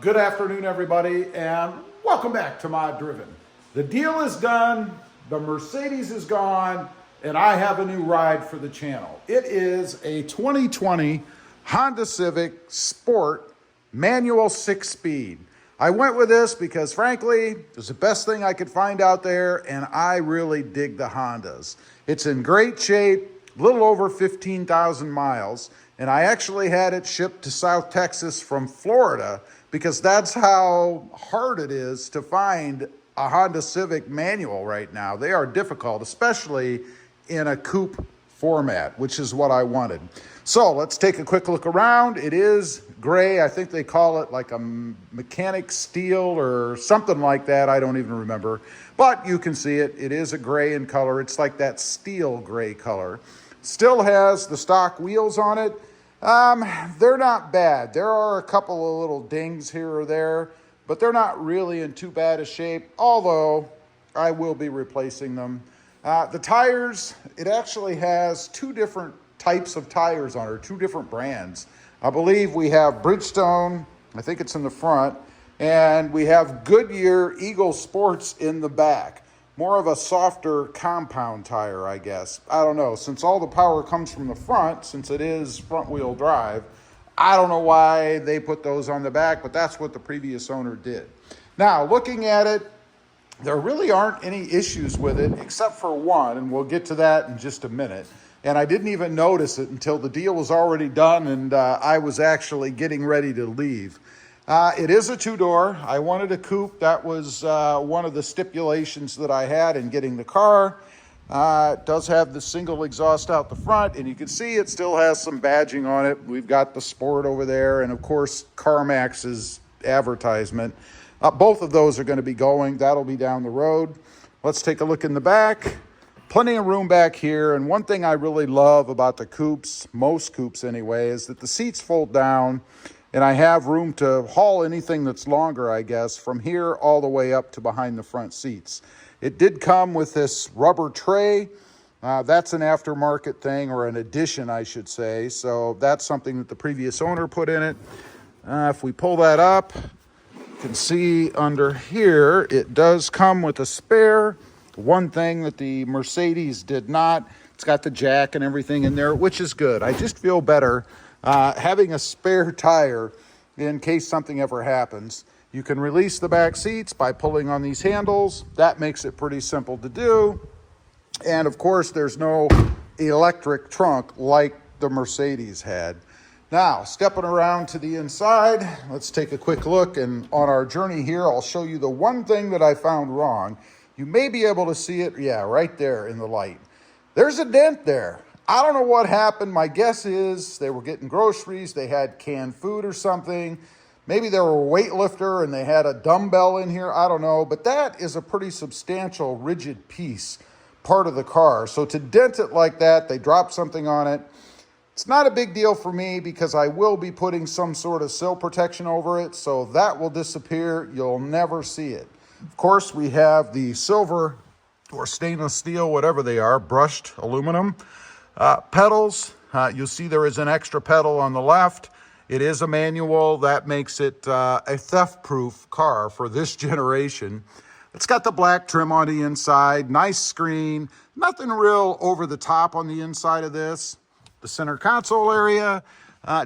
Good afternoon, everybody, and welcome back to Mod Driven. The deal is done, the Mercedes is gone, and I have a new ride for the channel. It is a 2020 Honda Civic Sport manual 6-speed. I went with this because, frankly, it was the best thing I could find out there, and I really dig the Hondas. It's in great shape, a little over 15,000 miles, and I actually had it shipped to South Texas from Florida because that's how hard it is to find a Honda Civic manual right now. They are difficult, especially in a coupe format, which is what I wanted. So let's take a quick look around. It is gray. I think they call it like a mechanic steel or something like that. I don't even remember, but you can see it. It is a gray in color. It's like that steel gray color. Still has the stock wheels on it. They're not bad. There are a couple of little dings here or there, but they're not really in too bad a shape, although I will be replacing them. The tires, it actually has two different types of tires on it, two different brands. I believe we have Bridgestone, I think it's in the front, and we have Goodyear Eagle Sports in the back. More of a softer compound tire, I guess. I don't know. Since all the power comes from the front, since it is front-wheel drive, I don't know why they put those on the back, but that's what the previous owner did. Now, looking at it, there really aren't any issues with it except for one, and we'll get to that in just a minute. And I didn't even notice it until the deal was already done and I was actually getting ready to leave. It is a two-door. I wanted a coupe. That was one of the stipulations that I had in getting the car. It does have the single exhaust out the front, and you can see it still has some badging on it. We've got the Sport over there, and of course, CarMax's advertisement. Both of those are going to be going. That'll be down the road. Let's take a look in the back. Plenty of room back here, and one thing I really love about the coupes, most coupes anyway, is that the seats fold down, and I have room to haul anything that's longer, I guess, from here all the way up to behind the front seats. It did come with this rubber tray. That's an aftermarket thing, or an addition, I should say. So that's something that the previous owner put in it. If we pull that up, you can see under here, it does come with a spare. One thing that the Mercedes did not, it's got the jack and everything in there, which is good. I just feel better having a spare tire in case something ever happens. You can release the back seats by pulling on these handles. That makes it pretty simple to do. And of course, there's no electric trunk like the Mercedes had. Now, stepping around to the inside, let's take a quick look. And on our journey here, I'll show you the one thing that I found wrong. You may be able to see it, yeah, right there in the light. There's a dent there. I don't know what happened. My guess is they were getting groceries, they had canned food or something. Maybe they were a weightlifter and they had a dumbbell in here. I don't know, but that is a pretty substantial rigid piece, part of the car. So to dent it like that, they dropped something on it. It's not a big deal for me because I will be putting some sort of sill protection over it, so that will disappear. You'll never see it. Of course, we have the silver or stainless steel, whatever they are, brushed aluminum. Pedals, you'll see there is an extra pedal on the left. It is a manual. That makes it a theft-proof car for this generation. It's got the black trim on the inside, nice screen, nothing real over the top on the inside of this. The center console area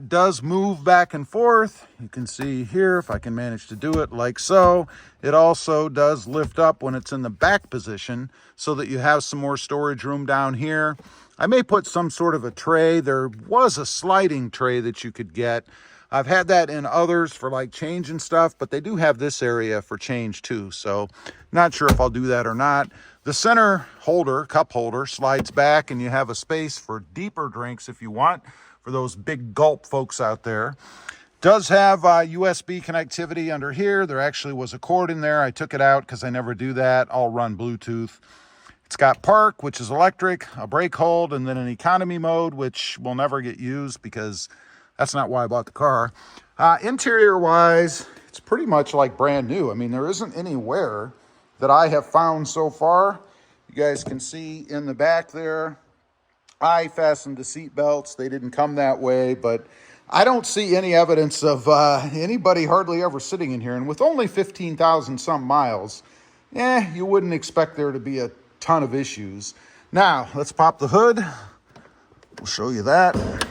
does move back and forth. You can see here, if I can manage to do it like so. It also does lift up when it's in the back position so that you have some more storage room down here. I may put some sort of a tray. There was a sliding tray that you could get. I've had that in others for like change and stuff, but they do have this area for change too. So not sure if I'll do that or not. The center holder, cup holder, slides back and you have a space for deeper drinks if you want, for those big gulp folks out there. Does have USB connectivity under here. There actually was a cord in there. I took it out because I never do that. I'll run Bluetooth. It's got park, which is electric, a brake hold, and then an economy mode, which will never get used because that's not why I bought the car. Interior-wise, it's pretty much like brand new. I mean, there isn't any wear that I have found so far. You guys can see in the back there, I fastened the seat belts. They didn't come that way, but I don't see any evidence of anybody hardly ever sitting in here. And with only 15,000 some miles, you wouldn't expect there to be a ton of issues. Now, let's pop the hood. We'll show you that.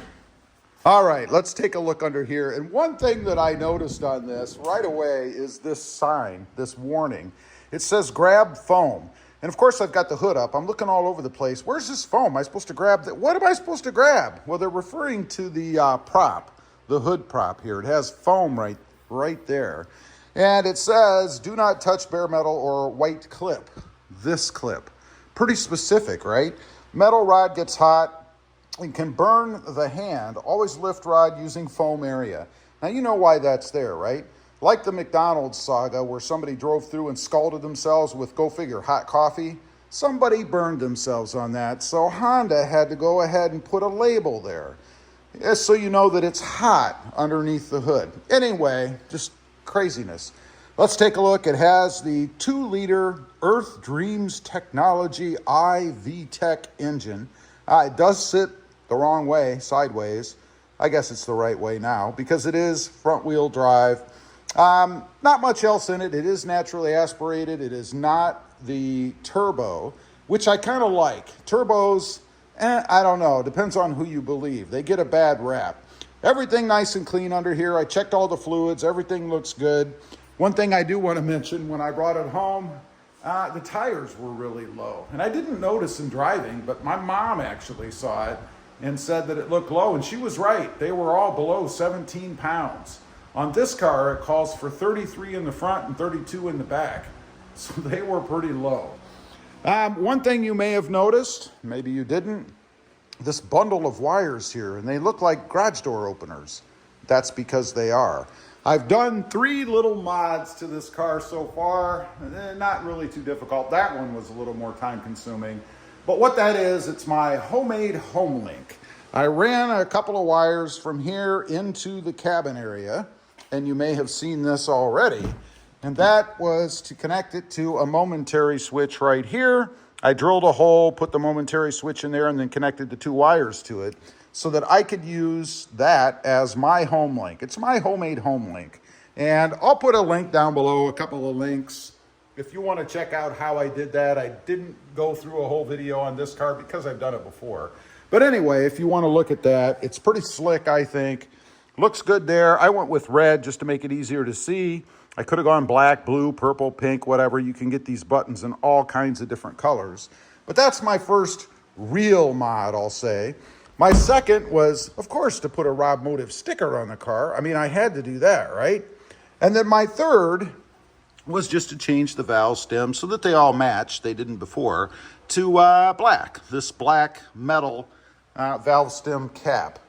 All right, let's take a look under here. And one thing that I noticed on this right away is this sign, this warning. It says grab foam. And of course, I've got the hood up. I'm looking all over the place. Where's this foam? Am I supposed to grab that? What am I supposed to grab? Well, they're referring to the prop, the hood prop here. It has foam right there. And it says, do not touch bare metal or white clip. This clip. Pretty specific, right? Metal rod gets hot and can burn the hand. Always lift rod using foam area. Now, you know why that's there, right? Like the McDonald's saga where somebody drove through and scalded themselves with, go figure, hot coffee. Somebody burned themselves on that, so Honda had to go ahead and put a label there. So you know that it's hot underneath the hood. Anyway, just craziness. Let's take a look. It has the 2-liter Earth Dreams Technology iVTEC engine. It does sit the wrong way, sideways. I guess it's the right way now because it is front-wheel drive. Not much else in it. It is naturally aspirated. It is not the turbo, which I kind of like. Turbos, I don't know. Depends on who you believe. They get a bad rap. Everything nice and clean under here. I checked all the fluids. Everything looks good. One thing I do want to mention, when I brought it home, the tires were really low. And I didn't notice in driving, but my mom actually saw it and said that it looked low. And she was right. They were all below 17 pounds. On this car, it calls for 33 in the front and 32 in the back. So they were pretty low. One thing you may have noticed, maybe you didn't, this bundle of wires here, and they look like garage door openers. That's because they are. I've done 3 little mods to this car so far. Not really too difficult. That one was a little more time consuming. But what that is, it's my homemade Homelink. I ran a couple of wires from here into the cabin area, and you may have seen this already. And that was to connect it to a momentary switch right here. I drilled a hole, put the momentary switch in there, and then connected the 2 wires to it so that I could use that as my Homelink. It's my homemade Homelink. And I'll put a link down below, a couple of links. If you want to check out how I did that, I didn't go through a whole video on this car because I've done it before. But anyway, if you want to look at that, it's pretty slick, I think. Looks good there. I went with red just to make it easier to see. I could have gone black, blue, purple, pink, whatever. You can get these buttons in all kinds of different colors. But that's my first real mod, I'll say. My second was, of course, to put a Rob Motive sticker on the car. I mean, I had to do that, right? And then my third was just to change the valve stem so that they all match, they didn't before, to black. This black metal valve stem cap.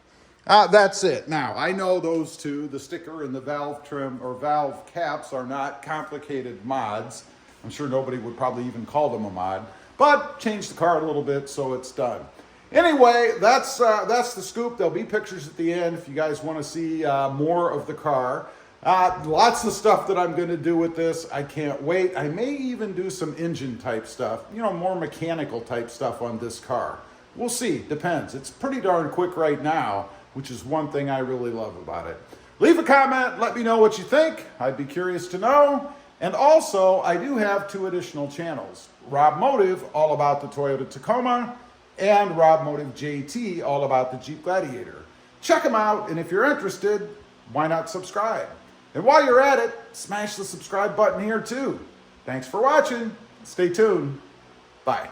That's it. Now, I know those two, the sticker and the valve trim or valve caps, are not complicated mods. I'm sure nobody would probably even call them a mod, but change the car a little bit so it's done. Anyway, that's the scoop. There'll be pictures at the end if you guys want to see more of the car. Lots of stuff that I'm going to do with this. I can't wait. I may even do some engine type stuff, more mechanical type stuff on this car. We'll see. Depends. It's pretty darn quick right now, which is one thing I really love about it. Leave a comment. Let me know what you think. I'd be curious to know. And also, I do have 2 additional channels. Rob Motive, all about the Toyota Tacoma, and Rob Motive JT, all about the Jeep Gladiator. Check them out, and if you're interested, why not subscribe? And while you're at it, smash the subscribe button here too. Thanks for watching. Stay tuned. Bye.